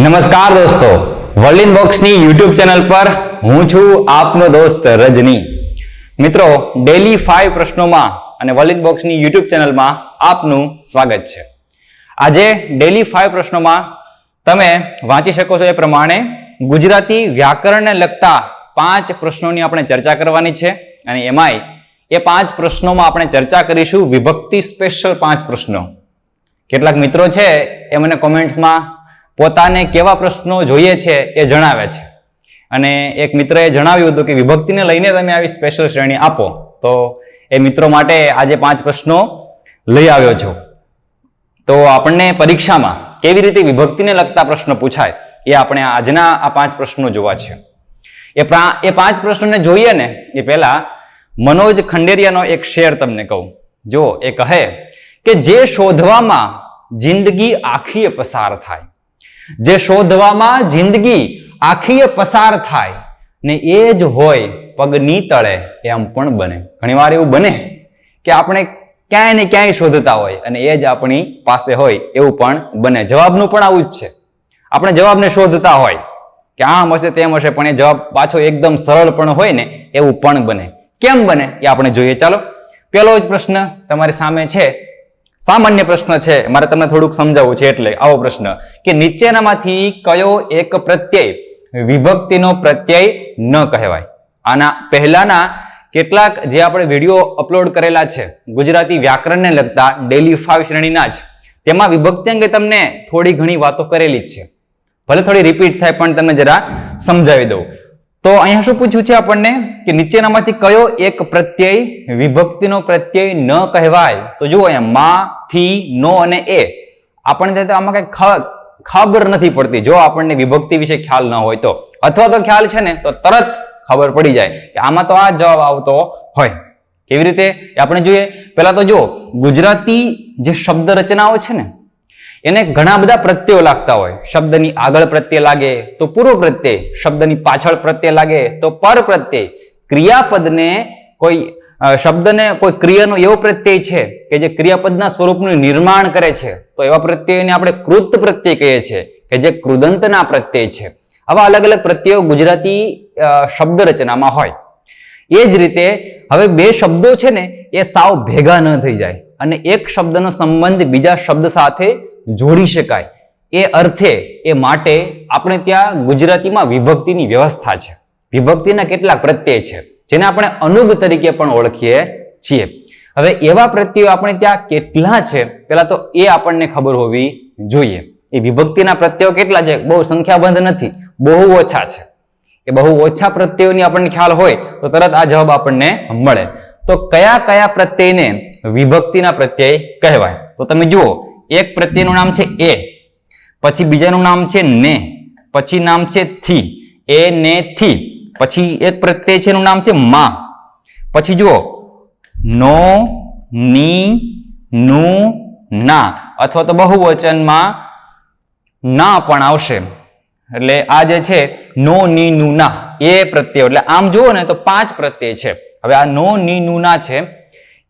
નમસ્કાર દોસ્તો, world in બોક્સની યુટ્યુબ ચેનલ પર હું છું આપનો દોસ્ત રજની. મિત્રો, ડેલી 5 પ્રશ્નોમાં અને વર્લ્ડ ઇન બોક્સની યુટ્યુબ ચેનલમાં આપનું સ્વાગત છે. આજે ડેલી 5 પ્રશ્નોમાં તમે વાંચી શકો છો એ પ્રમાણે ગુજરાતી વ્યાકરણને લગતા 5 પ્રશ્નોની આપણે ચર્ચા કરવાની છે અને એમાંય એ 5 પ્રશ્નોમાં આપણે ચર્ચા કરીશું વિભક્તિ સ્પેશિયલ 5 પ્રશ્નો. કેટલાક મિત્રો છે એ મને કોમેન્ટ્સમાં પોતાને કેવા પ્રશ્નો જોઈએ છે એ જણાવે છે અને એક મિત્રએ જણાવ્યું હતું કે વિભક્તિને લઈને તમે આવી સ્પેશિયલ શ્રેણી આપો, તો એ મિત્રો માટે આજે 5 પ્રશ્નો લઈ આવ્યો છું. તો આપણને પરીક્ષામાં કેવી રીતે વિભક્તિને લગતા પ્રશ્નો પૂછાય એ આપણે આજના આ 5 પ્રશ્નો જોવા છે. એ 5 પ્રશ્નોને જોઈએ ને એ પહેલા મનોજ ખંડેરિયાનો એક શેર તમને કહું. જો એ કહે કે જે શોધવામાં જિંદગી આખીએ પસાર થાય, જે શોધવામાં જિંદગી આખીએ પસાર થાય ને એ જ હોય પગની તળે એમ પણ બને. ઘણીવાર એવું બને કે આપણે ક્યાંય ને ક્યાંય શોધતા હોય અને એ જ આપણી પાસે હોય એવું પણ બને. જવાબનું પણ આવું જ છે. આપણે જવાબને શોધતા હોય કે આમ હશે તેમ હશે, પણ એ જવાબ પાછો એકદમ સરળ પણ હોય ને એવું પણ બને. કેમ બને એ આપણે જોઈએ. ચાલો, પહેલો જ પ્રશ્ન તમારી સામે છે. સામાન્ય પ્રશ્ન છે, મારે તમને થોડુંક સમજાવવું છે એટલે આવો પ્રશ્ન કે નીચેનામાંથી કયો એક પ્રત્યય વિભક્તિનો પ્રત્યય ન કહેવાય. આના પહેલાના કેટલાક જે આપણે વિડીયો અપલોડ કરેલા છે ગુજરાતી વ્યાકરણને લગતા ડેલી 5 શ્રેણીના જ, તેમાં વિભક્તિ અંગે તમને થોડી ઘણી વાતો કરેલી જ છે. ભલે થોડી રિપીટ થાય પણ તમને જરા સમજાવી દઉં. તો અહીંયા શું પૂછ્યું છે આપણને કે નીચેનામાંથી કયો એક પ્રત્યય વિભક્તિનો પ્રત્યય ન કહેવાય? તો જુઓ અહીંયા માં, થી, નો અને એ. આપણને તો આમાં કઈ ખબર નથી પડતી જો આપણને વિભક્તિ વિશે ખ્યાલ ન હોય તો, અથવા તો ખ્યાલ છે ને તો તરત ખબર પડી જાય કે આમાં તો આ જવાબ આવતો હોય. કેવી રીતે આપણે જોઈએ? પહેલા તો જો ગુજરાતી જે શબ્દ રચનાઓ છે ને એને ઘણા બધા પ્રત્યયો લાગતા હોય. શબ્દની આગળ પ્રત્યય લાગે તો પૂર્વ પ્રત્યય, શબ્દની પાછળ પ્રત્યય લાગે તો પર પ્રત્યય, ક્રિયાપદને કોઈ શબ્દને કોઈ ક્રિયાનો એવો પ્રત્યય છે કે જે ક્રિયાપદના સ્વરૂપનું નિર્માણ કરે છે તો એવા પ્રત્યયને આપણે કૃત પ્રત્યય કહીએ છીએ કે જે કૃદંતના પ્રત્યય છે. આવા અલગ અલગ પ્રત્યયો ગુજરાતી શબ્દ રચનામાં હોય. એ જ રીતે હવે બે શબ્દો છે ને એ સાવ ભેગા ન થઈ જાય અને એક શબ્દનો સંબંધ બીજા શબ્દ સાથે જોડી શકાય એ અર્થે એ માટે આપણે ત્યાં ગુજરાતીમાં વિભક્તિની વ્યવસ્થા છે. વિભક્તિના કેટલાક પ્રત્યય છે જેને આપણે અનુગ તરીકે પણ ઓળખીએ છીએ. હવે એવા પ્રત્યયો આપણે ત્યાં કેટલા છે પેલા તો એ આપણને ખબર હોવી જોઈએ. એ વિભક્તિના પ્રત્યયો કેટલા છે? બહુ સંખ્યાબંધ નથી, બહુ ઓછા છે. એ બહુ ઓછા પ્રત્યયોની આપણને ખ્યાલ હોય તો તરત આ જવાબ આપણને મળે. તો કયા કયા પ્રત્યયને વિભક્તિના પ્રત્યય કહેવાય? તો તમે જુઓ, એક પ્રત્યયનું નામ છે એ, પછી બીજાનું નામ છે ને, પછી નામ છે થી, એ ને થી, પછી એક પ્રત્યય છે એનું નામ છે માં, પછી જુઓ નો, ની, નું, ના, અથવા તો બહુવચનમાં ના પણ આવશે. એટલે આ જે છે નો, ની, નું, ના એ પ્રત્યય. એટલે આમ જુઓ ને તો 5 પ્રત્યય છે. હવે આ નો, ની, નું, ના છે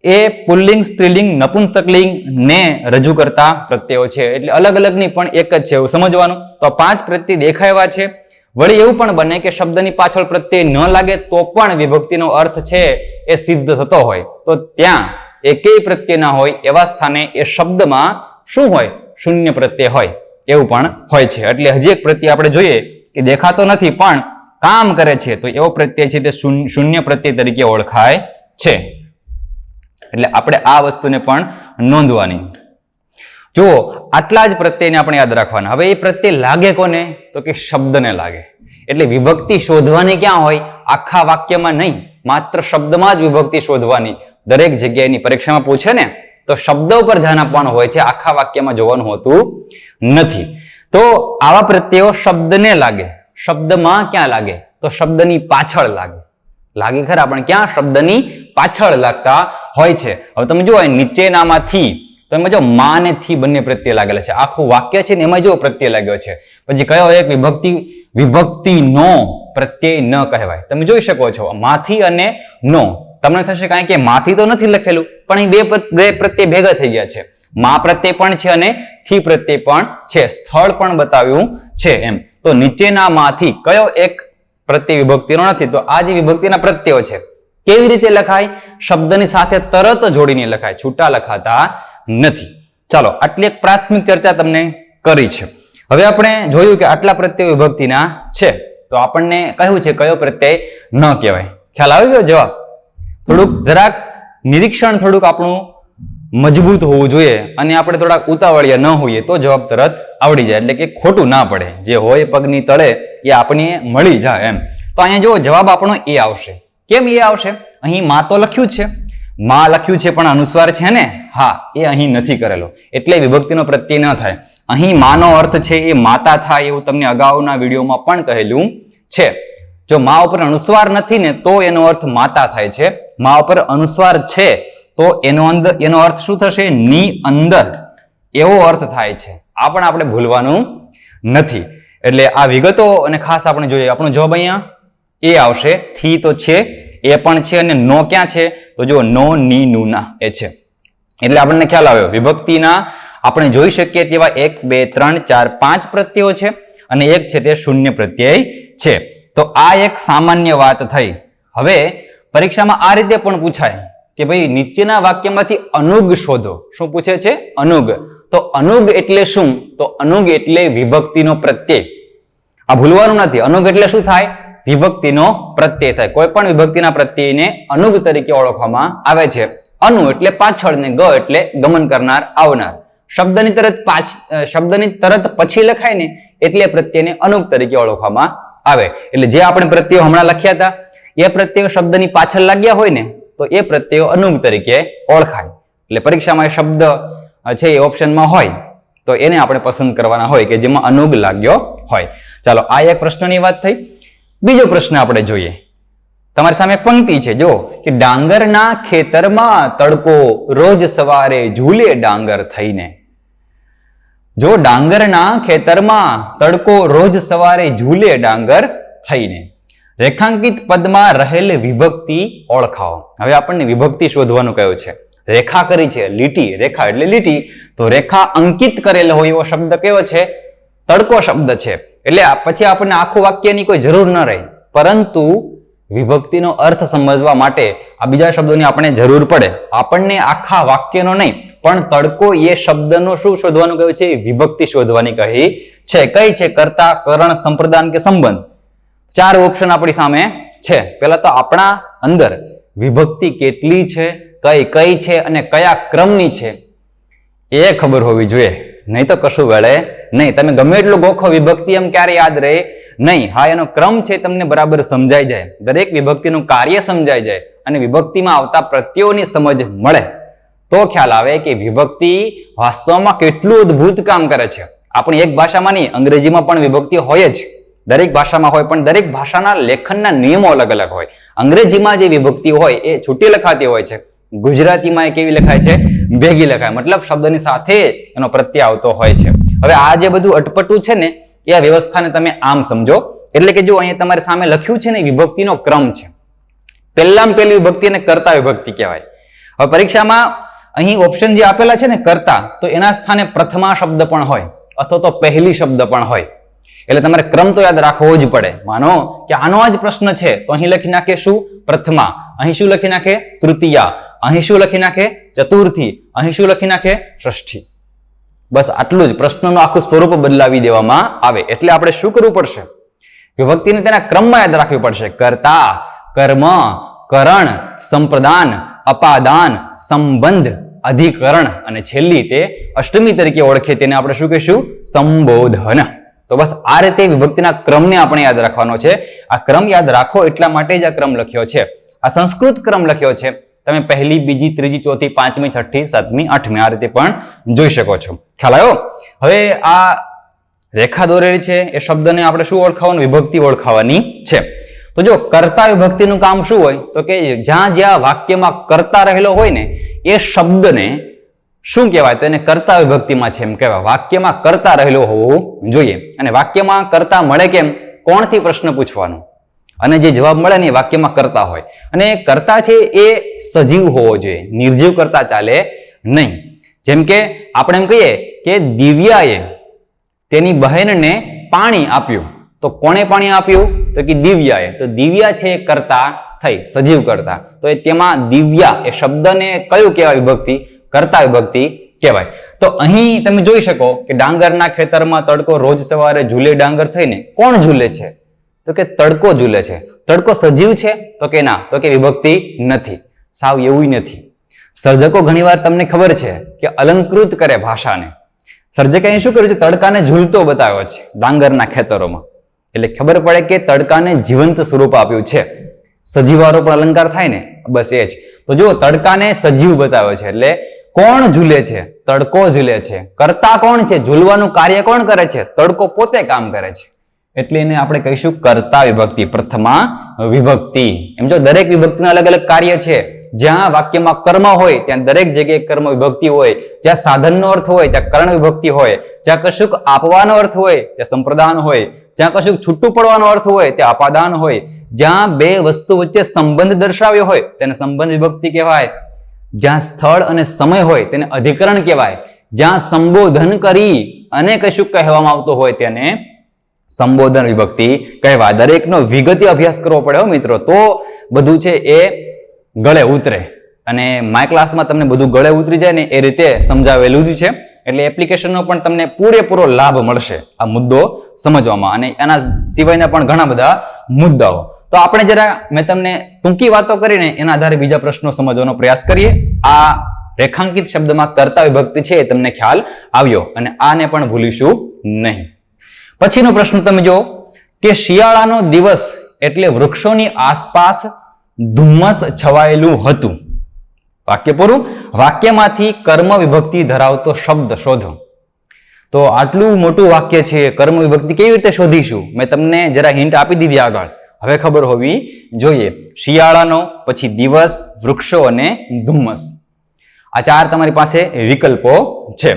એ પુલ્લિંગ, સ્ત્રીલિંગ, નપુંસકલિંગ ને રજૂ કરતા પ્રત્યયો છે. એટલે અલગ અલગ ની પણ એક જ છે એવું સમજવાનું. તો 5 પ્રત્યય દેખાયા છે. વળી એવું પણ બને કે શબ્દની પાછળ પ્રત્યય ન લાગે તો પણ વિભક્તિનો અર્થ છે એ સિદ્ધ થતો હોય. તો ત્યાં એકેય પ્રત્યય ના હોય એવા સ્થાને એ શબ્દમાં શું હોય? શૂન્ય પ્રત્યય હોય એવું પણ હોય છે. એટલે હજી એક પ્રત્યય આપણે જોઈએ કે દેખાતો નથી પણ કામ કરે છે તો એવો પ્રત્યય છે તે શૂન્ય પ્રત્યય તરીકે ઓળખાય છે. એટલે આપણે આ વસ્તુને પણ નોંધવાની. જુઓ, આટલા જ પ્રત્યયને આપણે યાદ રાખવાના. હવે એ પ્રત્યય લાગે કોને? તો કે શબ્દને લાગે. એટલે વિભક્તિ શોધવાની ક્યાં હોય? આખા વાક્યમાં નહીં, માત્ર શબ્દમાં જ વિભક્તિ શોધવાની. દરેક જગ્યાએની પરીક્ષામાં પૂછે ને તો શબ્દ ઉપર ધ્યાન આપવાનું હોય છે, આખા વાક્યમાં જોવાનું હોતું નથી. તો આવા પ્રત્યયો શબ્દને લાગે. શબ્દમાં ક્યાં લાગે? તો શબ્દની પાછળ લાગે. લાગે ખરા પણ ક્યાં? શબ્દની પાછળ લાગતા હોય છે. હવે તમે જુઓ નીચેનામાંથી તો એમાં જો માં ને થી બંને પ્રત્યય લાગેલા છે. આખું વાક્ય છે ને એમાં જો પ્રત્યય લાગ્યો છે. પછી કયો એક વિભક્તિનો પ્રત્યય ન કહેવાય? તમે જોઈ શકો છો માંથી અને નો. તમને થશે કારણ કે માંથી તો નથી લખેલું પણ અહીં બે પ્રત્યય ભેગા થઈ ગયા છે. માં પ્રત્યય પણ છે અને થી પ્રત્યય પણ છે, સ્થળ પણ બતાવ્યું છે એમ. તો નીચેનામાંથી કયો એક પ્રત્યય વિભક્તિનો નથી? તો આ જે વિભક્તિના પ્રત્યયો છે કેવી રીતે લખાય? શબ્દની સાથે તરત જોડીને લખાય, છૂટા લખાતા નથી. ચાલો, આટલી એક પ્રાથમિક ચર્ચા તમને કરી છે. હવે આપણે જોયું કે આટલા પ્રત્યયો વિભક્તિના છે, તો આપણને કહ્યું છે કયો પ્રત્યય ન કહેવાય. ખ્યાલ આવી ગયો? જવાબ થોડુંક જરાક નિરીક્ષણ થોડુંક આપણું મજબૂત હોવું જોઈએ અને આપણે થોડાક ઉતાવળિયા ન હોઈએ તો જવાબ તરત આવડી જાય, એટલે કે ખોટું ના પડે. જે હોય પગની તળે એ આપણને મળી જાય એમ. તો અહીંયા જો જવાબ આપણો એ આવશે. કેમ એ આવશે? અહીં માં તો લખ્યું છે, માં લખ્યું છે પણ અનુસ્વાર છે ને? હા, એ અહીં નથી કરેલો, એટલે વિભક્તિનો પ્રત્યય ન થાય. અહીં માનો અર્થ છે એ માતા થાય એવું તમને અગાઉના વિડીયોમાં પણ કહેલું છે. જો મા ઉપર અનુસ્વાર નથી ને તો એનો અર્થ માતા થાય છે. મા ઉપર અનુસ્વાર છે તો એનો અર્થ શું થશે? ની અંદર એવો અર્થ થાય છે. આ પણ આપણે ભૂલવાનું નથી. એટલે આ વિગતો અને ખાસ આપણે જોઈએ. આપણો જવાબ અહીંયા એ આવશે. થી તો છે, એ પણ છે, અને નો ક્યાં છે? તો જો નો, ની, નું, ના એ છે. એટલે આપણને ખ્યાલ આવ્યો વિભક્તિના આપણે જોઈ શકીએ તેવા 1 2 3 4 5 પ્રત્યયો છે અને એક છે તે શૂન્ય પ્રત્યય છે. તો આ એક સામાન્ય વાત થઈ. હવે પરીક્ષામાં આ રીતે પણ પૂછાય કે ભાઈ નીચેના વાક્યમાંથી અનુગ શોધો. શું પૂછે છે? અનુગ. તો અનુગ એટલે શું? તો અનુગ એટલે વિભક્તિનો પ્રત્યય. આ ભૂલવાનું નથી. અનુગ એટલે શું થાય? વિભક્તિનો પ્રત્યય થાય. કોઈ પણ વિભક્તિના પ્રત્યયને અનુગ તરીકે ઓળખવામાં આવે છે. અનુ એટલે પાછળ ને ગ એટલે ગમન કરનાર, આવનાર. શબ્દની તરત પછી લખાય ને એટલે પ્રત્યયને અનુગ તરીકે ઓળખવામાં આવે. એટલે જે આપણે પ્રત્યયો હમણાં લખ્યા હતા એ પ્રત્યયો શબ્દની પાછળ લાગ્યા હોય ને તો એ પ્રત્યયો અનુગ તરીકે ઓળખાય. એટલે પરીક્ષામાં એ શબ્દ છે એ ઓપ્શનમાં હોય તો એને આપણે પસંદ કરવાના હોય કે જેમાં અનુગ લાગ્યો હોય. ચાલો, આ એક પ્રશ્નની વાત થઈ. બીજો પ્રશ્ન આપણે જોઈએ. તમારી સામે પંક્તિ છે જો કે ડાંગરના ખેતરમાં તડકો રોજ સવારે ઝૂલે ડાંગર થઈને. જો ડાંગરના ખેતરમાં તડકો રોજ સવારે ઝૂલે ડાંગર થઈને. રેખાંકિત પદમાં રહેલ વિભક્તિ ઓળખાવો. હવે આપણને વિભક્તિ શોધવાનું કહ્યું છે. રેખા કરી છે, લીટી, રેખા એટલે લીટી. તો રેખા અંકિત કરેલો હોય એવો શબ્દ કેવો છે? તડકો શબ્દ છે. એટલે પછી આપણને આખું વાક્યની કોઈ જરૂર ન રહે, પરંતુ વિભક્તિનો અર્થ સમજવા માટે આ બીજા શબ્દોની આપણે જરૂર પડે. આપણને આખા વાક્યનો નહીં પણ તડકો એ શબ્દનો શું શોધવાનું કહ્યું છે? વિભક્તિ શોધવાની કહી છે. કઈ છે? કર્તા, કરણ, સંપ્રદાન કે સંબંધ. 4 ઓપ્શન આપણી સામે છે. પહેલા તો આપણા અંદર વિભક્તિ કેટલી છે, કઈ કઈ છે અને કયા ક્રમની છે એ ખબર હોવી જોઈએ. નહીં તો કશું વળે નહીં. તમે ગમે એટલું ગોખો વિભક્તિ એમ ક્યારે યાદ રહે નહીં. હા, એનો ક્રમ છે તમને બરાબર સમજાઈ જાય, દરેક વિભક્તિનું કાર્ય સમજાઈ જાય અને વિભક્તિમાં આવતા પ્રત્યયોની સમજ મળે તો ખ્યાલ આવે કે વિભક્તિ વાસ્તવમાં કેટલું અદ્ભુત કામ કરે છે. આપણી એક ભાષામાં નહીં, અંગ્રેજીમાં પણ વિભક્તિ હોય જ. દરેક ભાષામાં હોય પણ દરેક ભાષાના લેખનના નિયમો અલગ અલગ હોય. અંગ્રેજીમાં જે વિભક્તિ હોય એ છૂટી લખાતી હોય છે. ગુજરાતીમાં એ કેવી લખાય છે? ભેગી લખાય. મતલબ શબ્દની સાથે એનો પ્રત્યય આવતો હોય છે. હવે આ જે બધું અટપટું છે ને એ વ્યવસ્થાને તમે આમ સમજો. એટલે કે જો અહીંયા તમારી સામે લખ્યું છે ને વિભક્તિનો ક્રમ છે. પહેલામાં પહેલી વિભક્તિ અને કર્તા વિભક્તિ કહેવાય. હવે પરીક્ષામાં અહીં ઓપ્શન જે આપેલા છે ને કર્તા, તો એના સ્થાને પ્રથમા શબ્દ પણ હોય અથવા તો પહેલી શબ્દ પણ હોય. એટલે તમારે ક્રમ તો યાદ રાખવો જ પડે. માનો કે આનો જ પ્રશ્ન છે તો અહીં લખી નાખે શું? પ્રથમા. અહીં શું લખી નાખે? તૃતીયા. અહીં શું લખી નાખે? ચતુર્થી. અહીં શું લખી નાખે? ષષ્ઠી. બસ આટલું જ. પ્રશ્નનું આખું સ્વરૂપ બદલાવી દેવામાં આવે. એટલે આપણે શું કરવું પડશે? વિભક્તિને તેના ક્રમમાં યાદ રાખવી પડશે. કર્તા, કર્મ, કરણ, સંપ્રદાન, અપાદાન, સંબંધ, અધિકરણ અને છેલ્લી તે અષ્ટમી તરીકે ઓળખે તેને આપણે શું કહીશું? સંબોધન. તો બસ આ રીતે વિભક્તિના ક્રમને આપણે યાદ રાખવાનો છે. આ ક્રમ યાદ રાખો એટલા માટે જ આ ક્રમ લખ્યો છે. આ સંસ્કૃત ક્રમ લખ્યો છે. તમે પહેલી, બીજી, ત્રીજી, ચોથી, પાંચમી, છઠ્ઠી, સાતમી, આઠમી આ રીતે પણ જોઈ શકો છો. ખ્યાલ આવ્યો? હવે આ રેખા દોરેલી છે એ શબ્દને આપણે શું ઓળખાવાનું? વિભક્તિ ઓળખાવાની છે. તો જો કર્તા વિભક્તિનું કામ શું હોય તો કે જ્યાં જ્યાં વાક્યમાં કર્તા રહેલો હોય ને એ શબ્દને શું કહેવાય? તો એને કર્તા વિભક્તિમાં છે એમ કહેવાય. વાક્યમાં કર્તા રહેલો હોવો જોઈએ. અને વાક્યમાં કર્તા મળે કેમ? કોણથી પ્રશ્ન પૂછવાનો અને જે જવાબ મળે ને એ વાક્યમાં કર્તા હોય. અને કર્તા છે એ સજીવ હોવો જોઈએ, નિર્જીવ કરતા ચાલે નહીં. જેમ કે આપણે એમ કહીએ કે દિવ્યાએ તેની બહેનને પાણી આપ્યું, તો કોણે પાણી આપ્યું? તો કે દિવ્યાએ. તો દિવ્યા છે એ કર્તા થઈ, સજીવ કર્તા. તો તેમાં દિવ્યા એ શબ્દને કયું કહેવાય વિભક્તિ? કર્તા વિભક્તિ કહેવાય. તો અહીં તમે જોઈ શકો કે ડાંગરના ખેતરમાં તડકો રોજ સવારે ઝૂલે ડાંગર થઈને કોણ ઝૂલે છે? તો કે તડકો ઝૂલે છે. તડકો સજીવ છે? તો કે ના, તો કે વિભક્તિ નથી. સાવ એવું નથી. સર્જકો ઘણીવાર તમને ખબર છે કે અલંકૃત કરે ભાષાને. સર્જકે અહીં શું કર્યું છે? તડકાને ઝૂલતો બતાવ્યો છે ડાંગરના ખેતરોમાં, એટલે ખબર પડે કે તડકાને જીવંત સ્વરૂપ આપ્યું છે. સજીવારો પણ અલંકાર થાય ને, બસ એ જ. તો જુઓ, તડકાને સજીવ બતાવ્યો છે, એટલે કોણ ઝૂલે છે? તડકો ઝૂલે છે. કર્તા કોણ છે? ઝૂલવાનું કાર્ય કોણ કરે છે? તડકો પોતે કામ કરે છે, એટલે એને આપણે કહીશું કર્તા વિભક્તિ, પ્રથમા વિભક્તિ. એમ જો દરેક વિભક્તિના અલગ અલગ કાર્ય છે. જ્યાં વાક્યમાં કર્મ હોય ત્યાં દરેક જગ્યાએ કર્મ વિભક્તિ હોય, જ્યાં સાધનનો અર્થ હોય ત્યાં કર્ણ વિભક્તિ હોય, જ્યાં કશુંક આપવાનો અર્થ હોય ત્યાં સંપ્રદાન હોય, જ્યાં કશુંક છૂટું પડવાનો અર્થ હોય ત્યાં અપાદાન હોય, જ્યાં બે વસ્તુ વચ્ચે સંબંધ દર્શાવ્યો હોય તેને સંબંધ વિભક્તિ કહેવાય, જ્યાં સ્થળ અને સમય હોય તેને અધિકરણ કહેવાય, જ્યાં સંબોધન કરી અને કશું કહેવામાં આવતું હોય તેને સંબોધન વિભક્તિ કહેવાય. દરેકનો વિગતે અભ્યાસ કરવો પડે હો મિત્રો, તો બધું છે એ ગળે ઉતરે. અને માય ક્લાસમાં તમને બધું ગળે ઉતરી જાય ને એ રીતે સમજાવેલું જ છે, એટલે એપ્લિકેશનનો પણ તમને પૂરેપૂરો લાભ મળશે આ મુદ્દો સમજવામાં, અને એના સિવાયના પણ ઘણા બધા મુદ્દાઓ. તો આપણે જરા મેં તમને ટૂંકી વાતો કરીને એના આધારે બીજા પ્રશ્નો સમજવાનો પ્રયાસ કરીએ. આ રેખાંકિત શબ્દમાં કર્તા વિભક્તિ છે એ તમને ખ્યાલ આવ્યો, અને આને પણ ભૂલીશું નહીં. પછીનો પ્રશ્ન તમે જો કે શિયાળાનો દિવસ એટલે વૃક્ષોની આસપાસ ધુમ્મસ છવાયેલું હતું. વાક્ય પૂરું. વાક્યમાંથી કર્મ વિભક્તિ ધરાવતો શબ્દ શોધો. તો આટલું મોટું વાક્ય છે, કર્મ વિભક્તિ કેવી રીતે શોધીશું? મેં તમને જરા હિન્ટ આપી દીધી આગળ, હવે ખબર હોવી જોઈએ. શિયાળાનો, પછી દિવસ, વૃક્ષો અને ધુમ્મસ, આ ચાર તમારી પાસે વિકલ્પો છે.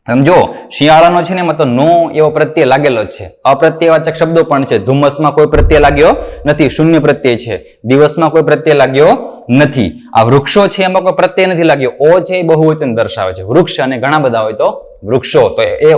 સમજો, શિયાળાનો છે ને એમાં તો નો એવો પ્રત્યય લાગેલો જ છે, અપ્રત્યયવાચક શબ્દો પણ છે. ધુમ્મસમાં કોઈ પ્રત્યય લાગ્યો નથી, શૂન્ય પ્રત્યય છે. દિવસમાં કોઈ પ્રત્યય લાગ્યો નથી. આ વૃક્ષો છે એમાં કોઈ પ્રત્યય નથી લાગ્યો. ઓ છે એ બહુવચન દર્શાવે છે. વૃક્ષ અને ઘણા બધા હોય તો વૃક્ષો, તો એ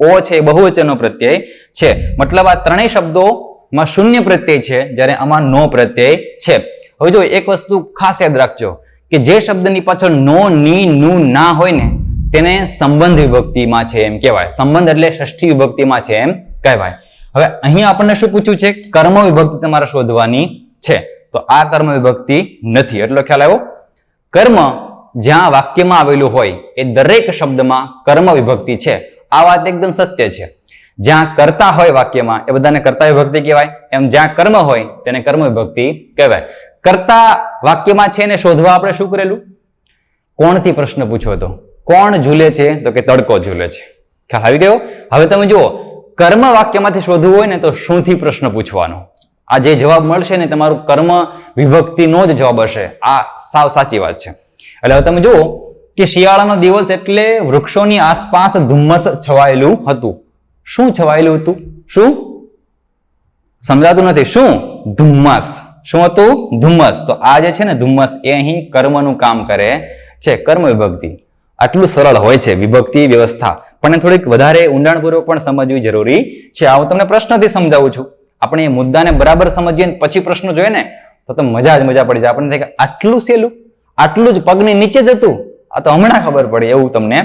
ઓ છે એ બહુવચનનો પ્રત્યય છે. મતલબ આ ત્રણેય શબ્દોમાં શૂન્ય પ્રત્યય છે, જ્યારે આમાં નો પ્રત્યય છે. હવે જો એક વસ્તુ ખાસ યાદ રાખજો કે જે શબ્દની પાછળ નો, ની, નું, ના હોય ને તેને સંબંધ વિભક્તિમાં છે એમ કહેવાય. સંબંધ એટલે ષષ્ઠી વિભક્તિમાં છે એમ કહેવાય. હવે અહીં આપણને શું પૂછ્યું છે? કર્મ વિભક્તિ તમારે શોધવાની છે. તો આ કર્મ વિભક્તિ નથી, એટલો ખ્યાલ આવ્યો? કર્મ જ્યાં વાક્યમાં આવેલું હોય એ દરેક શબ્દમાં કર્મ વિભક્તિ છે. આ વાત એકદમ સત્ય છે. જ્યાં કર્તા હોય વાક્યમાં એ બધાને કર્તા વિભક્તિ કહેવાય, એમ જ્યાં કર્મ હોય તેને કર્મ વિભક્તિ કહેવાય. કર્તા વાક્યમાં છે ને શોધવા આપણે શું કરેલું? કોણથી પ્રશ્ન પૂછ્યો હતો. કોણ ઝૂલે છે? તો કે તડકો ઝૂલે છે. ખ્યાલ આવી ગયો? હવે તમે જુઓ, કર્મ વાક્યમાંથી શોધવું હોય ને તો શુંથી પ્રશ્ન પૂછવાનો. આ જે જવાબ મળશે ને તમારું કર્મ વિભક્તિનો જ જવાબ હશે. આ સાવ સાચી વાત છે. એટલે હવે તમે જુઓ કે શિયાળાનો દિવસ એટલે વૃક્ષોની આસપાસ ધુમ્મસ છવાયેલું હતું. શું છવાયેલું હતું? શું સમજાતું નથી? શું? ધુમ્મસ. શું હતું? ધુમ્મસ. તો આ જે છે ને ધુમ્મસ એ અહીં કર્મનું કામ કરે છે, કર્મ વિભક્તિ. આટલું સરળ હોય છે વિભક્તિ વ્યવસ્થા, પણ થોડીક વધારે ઊંડાણપૂર્વક પણ સમજવી જરૂરી છે. હું તમને પ્રશ્નથી સમજાવું છું. આપણે એ મુદ્દાને બરાબર સમજીએ ને પછી પ્રશ્નો જોઈએ ને તો મજા જ મજા પડી જાય. આપણને થાય કે આટલું સહેલું, આટલું જ પગની નીચે જ હતું, આ તો હમણાં ખબર પડી એવું તમને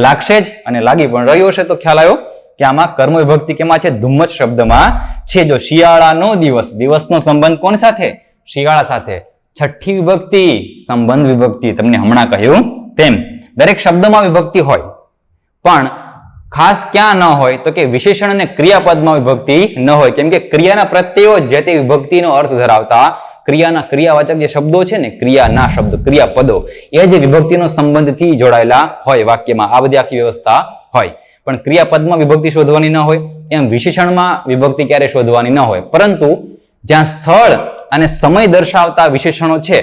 લાગશે જ, અને લાગી પણ રહ્યો હશે. તો ખ્યાલ આવ્યો કે આમાં કર્મ વિભક્તિ કેમાં છે? ધુમ્મસ શબ્દમાં છે. જો શિયાળાનો દિવસ, દિવસનો સંબંધ કોણ સાથે? શિયાળા સાથે. છઠ્ઠી વિભક્તિ સંબંધ વિભક્તિ, તમને હમણાં કહ્યું તેમ. દરેક શબ્દમાં વિભક્તિ હોય, પણ ખાસ ક્યાં ન હોય તો કે વિશેષણ અને ક્રિયાપદમાં વિભક્તિ ન હોય, કેમ કે ક્રિયાના પ્રત્યયો જે તે વિભક્તિનો અર્થ ધરાવતા ક્રિયાના ક્રિયાવાચક જે શબ્દો છે ને, ક્રિયાના શબ્દો, ક્રિયાપદો, એ જે વિભક્તિનો સંબંધથી જોડાયેલા હોય વાક્યમાં. આ બધી આખી વ્યવસ્થા હોય, પણ ક્રિયાપદમાં વિભક્તિ શોધવાની ન હોય, એમ વિશેષણમાં વિભક્તિ ક્યારે શોધવાની ન હોય. પરંતુ જ્યાં સ્થળ અને સમય દર્શાવતા વિશેષણો છે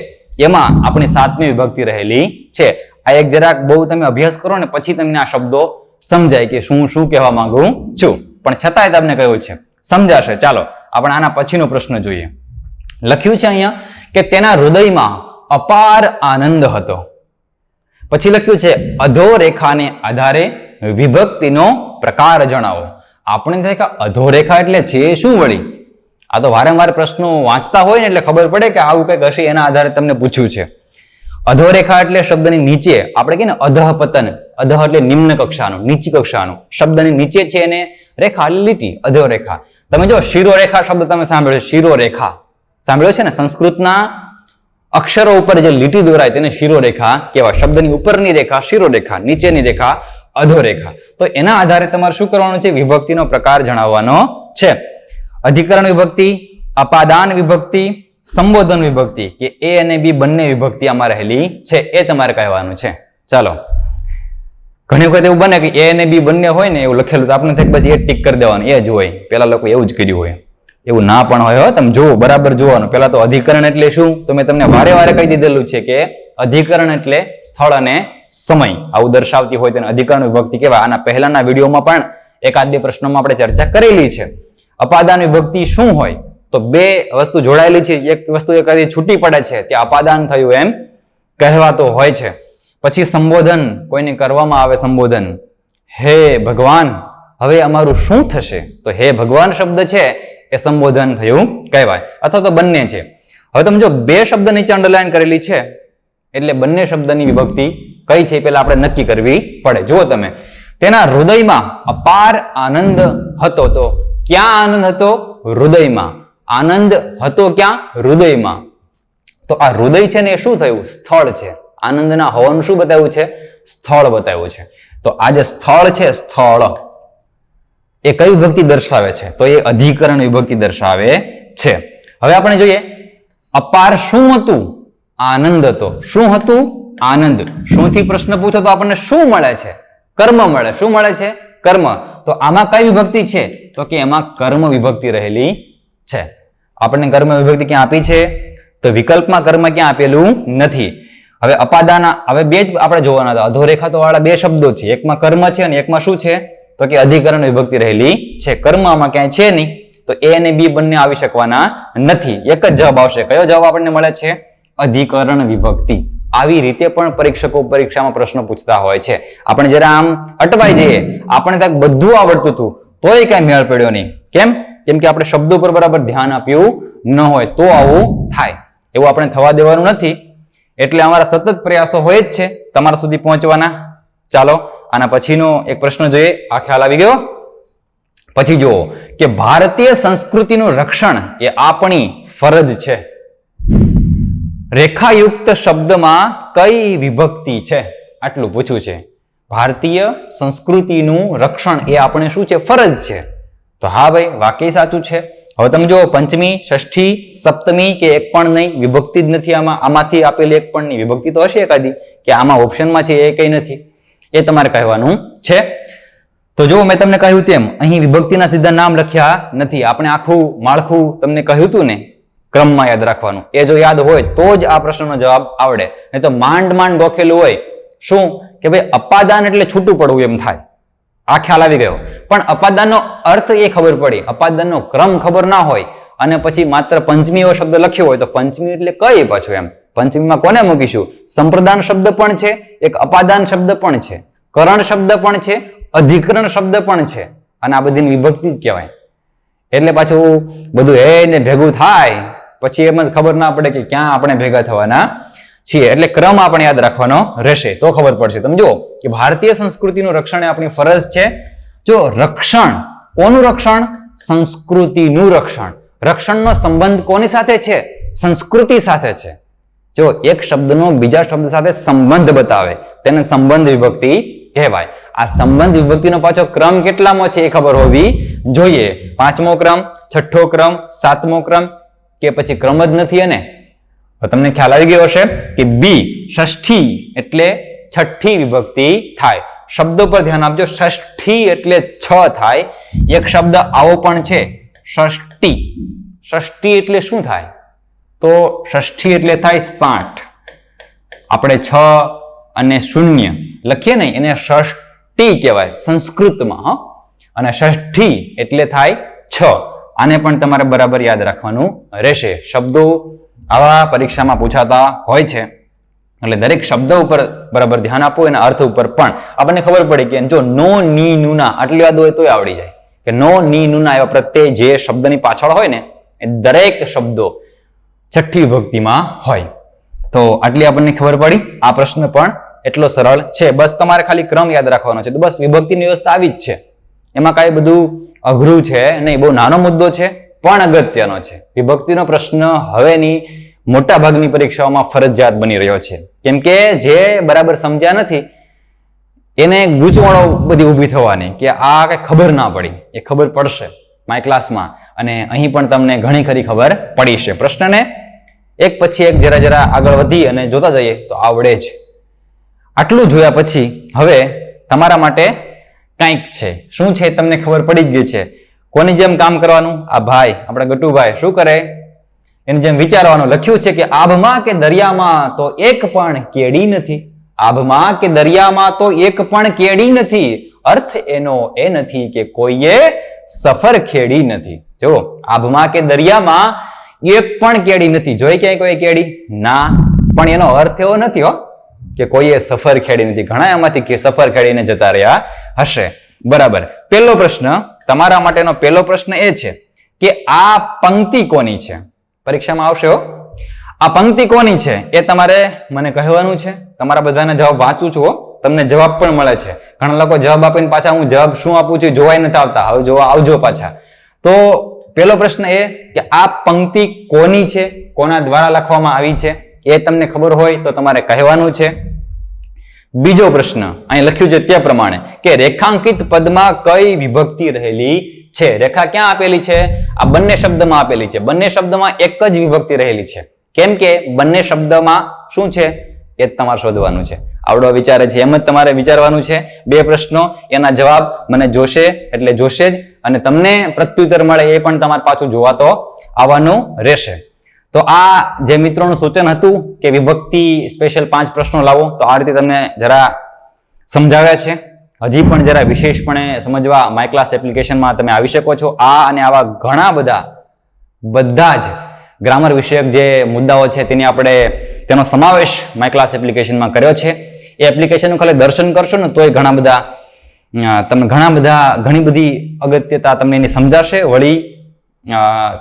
એમાં આપણી સાતમી વિભક્તિ રહેલી છે. આ એક જરાક બહુ તમે અભ્યાસ કરો ને પછી તમને આ શબ્દો સમજાય કે શું શું કહેવા માંગુ છું, પણ છતાંય તમને કહ્યું છે સમજાશે. ચાલો આપણે આના પછીનો પ્રશ્ન જોઈએ. લખ્યું છે અહીંયા કે તેના હૃદયમાં અપાર આનંદ હતો. પછી લખ્યું છે અધોરેખાને આધારે વિભક્તિનો પ્રકાર જણાવો. આપણે થાય કે અધોરેખા એટલે છે શું વળી? આ તો વારંવાર પ્રશ્નો વાંચતા હોય ને એટલે ખબર પડે કે આવું કંઈક હશે, એના આધારે તમને પૂછ્યું છે. અધોરેખા એટલે શબ્દની નીચે, આપણે કહીએ ને અધઃ પતન, અધઃ એટલે નિમ્ન કક્ષાનું, નીચી કક્ષાનું, શબ્દની નીચે છે એને રેખા એટલે લીટી, અધોરેખા. તમે જો શિરોરેખા શબ્દ તમે સાંભળ્યો, શિરોરેખા સાંભળ્યો છે ને? સંસ્કૃતના અક્ષરો ઉપર જે લીટી દોરાય તેને શિરોરેખા કહેવાય. શબ્દની ઉપરની રેખા શિરોરેખા, નીચેની રેખા અધોરેખા. તો એના આધારે તમારે શું કરવાનું છે? વિભક્તિનો પ્રકાર જણાવવાનો છે. અધિકરણ વિભક્તિ, અપાદાન વિભક્તિ, સંબોધન વિભક્તિ કે એ અને બી બંને વિભક્તિ આમાં રહેલી છે, એ તમારે કહેવાનું છે. ચાલો, ઘણી વખત એવું બને કે એ અને બી બંને હોય ને એવું લખેલું તો આપણે થાય બસ એ ટીક કરી દેવાનું, એ જ હોય. પેલા લોકો એવું જ કર્યું હોય, એવું ના પણ હોય. તમે જુઓ, બરાબર જોવાનું. પેલા તો અધિકરણ એટલે શું તો મેં તમને વારે વારે કહી દીધેલું છે કે અધિકરણ એટલે સ્થળ અને સમય આવું દર્શાવતી હોય તેને અધિકરણ વિભક્તિ કહેવાય. આના પહેલાના વિડીયોમાં પણ એકાદ બે પ્રશ્નોમાં આપણે ચર્ચા કરેલી છે. અપાદાન વિભક્તિ શું હોય? તો બે વસ્તુ જોડાયેલી છે, એક વસ્તુ એકાદી છૂટી પડે છે ત્યાં અપાદાન થયું એમ કહેવાતો હોય છે. પછી સંબોધન, કોઈને કરવામાં આવે સંબોધન, હે ભગવાન હવે અમારું શું થશે? તો હે ભગવાન શબ્દ છે એ સંબોધન થયું કહેવાય, અથવા તો બંને છે. હવે તમે જો બે શબ્દ નીચે અંડરલાઈન કરેલી છે એટલે બંને શબ્દની વિભક્તિ કઈ છે પેલા આપણે નક્કી કરવી પડે. જુઓ તમે, તેના હૃદયમાં અપાર આનંદ હતો. તો ક્યાં આનંદ હતો? હૃદયમાં. આનંદ હતો ક્યાં? હૃદયમાં. તો આ હૃદય છે ને એ શું થયું? સ્થળ છે. આનંદના હોવાનું શું બતાવ્યું છે? સ્થળ બતાવ્યું છે. તો આ જે સ્થળ છે, સ્થળ એ કઈ વિભક્તિ દર્શાવે છે? તો એ અધિકરણ વિભક્તિ દર્શાવે છે. હવે આપણે જોઈએ અપાર શું હતું? આનંદ હતો. શું હતું? આનંદ. શું થી પ્રશ્ન પૂછો તો આપણને શું મળે છે? કર્મ મળે. શું મળે છે? કર્મ. તો આમાં કઈ વિભક્તિ છે? તો કે એમાં કર્મ વિભક્તિ રહેલી છે. આપણને કર્મ વિભક્તિ ક્યાં આપી છે? તો વિકલ્પમાં કર્મ ક્યાં આપેલું નથી. હવે અપાદાન, હવે બે જ આપણે જોવાના હતા. અધોરેખા તો વાળા બે શબ્દો છે, એકમાં કર્મ છે અને એકમાં શું છે? તો કે અધિકરણ વિભક્તિ રહેલી છે. કર્મ આમાં ક્યાંય છે નહીં, તો એ અને બી બંને આવી શકવાના નથી. એક જ જવાબ આવશે. કયો જવાબ આપણને મળે છે? અધિકરણ વિભક્તિ. આવી રીતે પણ પરીક્ષકો પરીક્ષામાં પ્રશ્નો પૂછતા હોય છે. આપણે જરા આમ અટવાઈ જઈએ, આપણે ત્યાં બધું આવડતું હતું તોય કઈ મેળ પડ્યો નહીં. કેમ? કેમ કે આપણે શબ્દો પર બરાબર ધ્યાન આપ્યું ન હોય તો આવું થાય. એવું આપણે થવા દેવાનું નથી. એટલે અમારા સતત પ્રયાસો હોય જ છે તમારા સુધી પહોંચવાના. ચાલો, આના પછીનો એક પ્રશ્ન જોઈએ. આ ખ્યાલ આવી ગયો? પછી જુઓ કે ભારતીય સંસ્કૃતિનું રક્ષણ એ આપણી ફરજ છે. રેખાયુક્ત શબ્દમાં કઈ વિભક્તિ છે? આટલું પૂછ્યું છે. ભારતીય સંસ્કૃતિનું રક્ષણ એ આપણે શું છે? ફરજ છે. તો હા ભાઈ, વાકઈ સાચું છે. હવે તમે જો પંચમી, ષષ્ઠી, સપ્તમી કે એક પણ નહીં, વિભક્તિ જ નથી આમાં. આમાંથી આપેલી એક પણ નહીં, વિભક્તિ તો હશે એકાદી કે આમાં ઓપ્શનમાં છે એ કઈ નથી, એ તમારે કહેવાનું છે. તો જો મેં તમને કહ્યું તેમ અહીં વિભક્તિના સીધા નામ લખ્યા નથી. આપણે આખું માળખું તમને કહ્યું હતું ને ક્રમમાં યાદ રાખવાનું, એ જો યાદ હોય તો જ આ પ્રશ્નનો જવાબ આવડે. નહીં તો માંડ માંડ ગોખેલું હોય. શું કે ભાઈ અપાદાન એટલે છૂટું પડવું એમ થાય. આ ખ્યાલ આવી ગયો. પણ અપાદાનનો અર્થ એ ખબર પડી, અપાદાનનો ક્રમ ખબર ના હોય અને પછી માત્ર પંચમી એવો શબ્દ લખ્યો હોય તો પંચમી એટલે કઈ પાછું એમ? પંચમીમાં કોને મૂકીશું? સંપ્રદાન શબ્દ પણ છે, એક અપાદાન શબ્દ પણ છે, કરણ શબ્દ પણ છે, અધિકરણ શબ્દ પણ છે, અને આ બધીની વિભક્તિ જ કહેવાય. એટલે પાછું બધું એને ભેગું થાય પછી એમ જ ખબર ના પડે કે ક્યાં આપણે ભેગા થવાના છીએ. એટલે ક્રમ આપણે યાદ રાખવાનો રહેશે તો ખબર પડશે. તમે જુઓ કે ભારતીય સંસ્કૃતિનું રક્ષણ એ આપણી ફરજ છે. જો રક્ષણ, કોનું રક્ષણ? સંસ્કૃતિનું રક્ષણ. રક્ષણનો સંબંધ કોની સાથે છે? સંસ્કૃતિ સાથે છે. જો એક શબ્દનો બીજા શબ્દ સાથે સંબંધ બતાવે તેને સંબંધ વિભક્તિ કહેવાય. આ સંબંધ વિભક્તિનો પાછો ક્રમ કેટલામો છે એ ખબર હોવી જોઈએ. 5મો ક્રમ, 6ઠ્ઠો ક્રમ, 7મો ક્રમ કે પછી ક્રમ જ નથી? અને તમને ખ્યાલ આવી ગયો હશે કે બી ષષ્ઠી એટલે છઠ્ઠી વિભક્તિ થાય. શબ્દો પર ધ્યાન આપજો. ષષ્ઠી એટલે 6 થાય. એક શબ્દ આવો પણ છે ષષ્ઠી. ષષ્ઠી એટલે શું થાય? તો ષષ્ઠી એટલે થાય 60. આપણે 6 અને 0 લખીએ ને એને ષષ્ઠી કહેવાય સંસ્કૃતમાં. અને ષષ્ઠી એટલે થાય 6. આને પણ તમારે બરાબર યાદ રાખવાનું રહેશે. શબ્દો આવા પરીક્ષામાં પૂછાતા હોય છે. એટલે દરેક શબ્દ ઉપર બરાબર ધ્યાન આપવું અને અર્થ ઉપર પણ આપણને ખબર પડે કે જો નો ની નુના આટલી યાદ હોય તોય આવડી જાય કે નો ની નુના એવા પ્રત્યય જે શબ્દની પાછળ હોય ને એ દરેક શબ્દો છઠ્ઠી વિભક્તિમાં હોય. તો આટલી આપણને ખબર પડી. આ પ્રશ્ન પણ એટલો સરળ છે. બસ તમારે ખાલી ક્રમ યાદ રાખવાનો છે. તો બસ વિભક્તિની વ્યવસ્થા આવી જ છે. એમાં કાંઈ બધું અઘરું છે નહીં. બહુ નાનો મુદ્દો છે પણ અગત્યનો છે. વિભક્તિનો પ્રશ્ન હવેની મોટા ભાગની પરીક્ષાઓમાં ફરજિયાત બની રહ્યો છે. કેમ કે જે બરાબર સમજ્યા નથી એને ગૂંચવણો બધી ઊભી થવાની કે આ કઈ ખબર ના પડી. એ ખબર પડશે માય ક્લાસમાં અને અહીં પણ તમને ઘણી ખરી ખબર પડી છે. પ્રશ્નને એક પછી એક જરા જરા આગળ વધી અને જોતા જઈએ તો આવડે જ. આટલું જોયા પછી હવે તમારા માટે કંઈક છે. શું છે તમને ખબર પડી જ ગઈ છે. કોની જેમ કામ કરવાનું? આ ભાઈ આપણા ગટુભાઈ શું કરે? એની જેમ વિચારવાનું. લખ્યું છે કે આભમાં કે દરિયામાં તો એક પણ કેડી નથી. આભમાં કે દરિયામાં તો એક પણ કેડી નથી. અર્થ એનો એ નથી કે કોઈએ સફર ખેડી નથી. જો આભમાં કે દરિયામાં એક પણ કેડી નથી. જોઈ ક્યાંય કોઈ કેડી? ના. પણ એનો અર્થ એવો નથી હો કે કોઈએ સફર ખેડી નથી. ઘણા એમાંથી સફર ખેડીને જતા રહ્યા હશે. બરાબર. પહેલો પ્રશ્ન તમારા માટેનો પહેલો પ્રશ્ન એ છે કે આ પંક્તિ કોની છે? પરીક્ષામાં આવશે હો. આ પંક્તિ કોની છે એ તમારે મને કહેવાનું છે. તમારા બધાને જવાબ વાંચું છું. તમને જવાબ પણ મળે છે. ઘણા લોકો જવાબ આપીને પાછા હું જવાબ શું આપું છું જોવાય નથી આવતા. હવે જોવા આવજો પાછા. તો પહેલો પ્રશ્ન એ કે આ પંક્તિ કોની છે, કોના દ્વારા લખવામાં આવી છે એ તમને ખબર હોય તો તમારે કહેવાનું છે. બીજો પ્રશ્ન અહીં લખ્યું છે તે પ્રમાણે કે રેખાંકિત પદમાં કઈ વિભક્તિ રહેલી છે? રેખા ક્યાં આપેલી છે? આ બંને શબ્દમાં આપેલી છે. બંને શબ્દમાં એક જ વિભક્તિ રહેલી છે. કેમ કે બંને શબ્દમાં શું છે એ તમારે શોધવાનું છે. આવડો વિચારે છે એમ જ તમારે વિચારવાનું છે. બે પ્રશ્નો એના જવાબ મને જોશે એટલે જોશે જ અને તમને પ્રત્યુત્તર મળે એ પણ તમારે પાછું જોવા તો આવવાનું રહેશે. તો આ જે મિત્રોનું સૂચન હતું કે વિભક્તિ સ્પેશિયલ 5 પ્રશ્નો લાવો તો આ રીતે તમને જરા સમજાવ્યા છે. હજી પણ જરા વિશેષપણે સમજવા માય ક્લાસ એપ્લિકેશનમાં તમે આવી શકો છો. આ અને આવા ઘણા બધા જ ગ્રામર વિષયક જે મુદ્દાઓ છે તેનો સમાવેશ માય ક્લાસ એપ્લિકેશનમાં કર્યો છે. એ એપ્લિકેશનનું ખાલી દર્શન કરશો ને તોય ઘણી બધી અગત્યતા તમને એની સમજાશે. વળી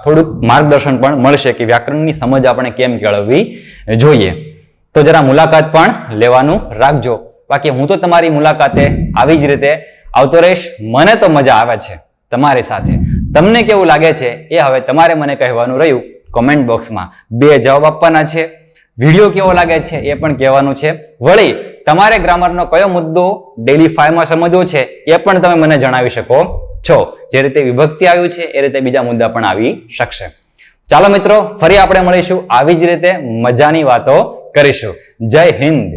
થોડુંક માર્ગદર્શન પણ મળશે કે વ્યાકરણની સમજ આપણે કેમ કેળવવી જોઈએ. તો જરા મુલાકાત પણ લેવાનું રાખજો. બાકી હું તો તમારી મુલાકાતે આવી જ રીતે આવતો રહીશ. મને તો મજા આવે છે તમારી સાથે. તમને કેવું લાગે છે એ હવે તમારે મને કહેવાનું રહ્યું કોમેન્ટ બોક્સમાં. 2 જવાબ આપવાના છે. વિડીયો કેવો લાગે છે એ પણ કહેવાનું છે. વળી તમારે ગ્રામરનો કયો મુદ્દો ડેલી 5 માં સમજવો છે એ પણ તમે મને જણાવી શકો છો. જે રીતે વિભક્તિ આવ્યું છે એ રીતે બીજા મુદ્દા પણ આવી શકશે. ચાલો મિત્રો, ફરી આપણે મળીશું આવી જ રીતે મજાની વાતો કરીશું. જય હિન્દ.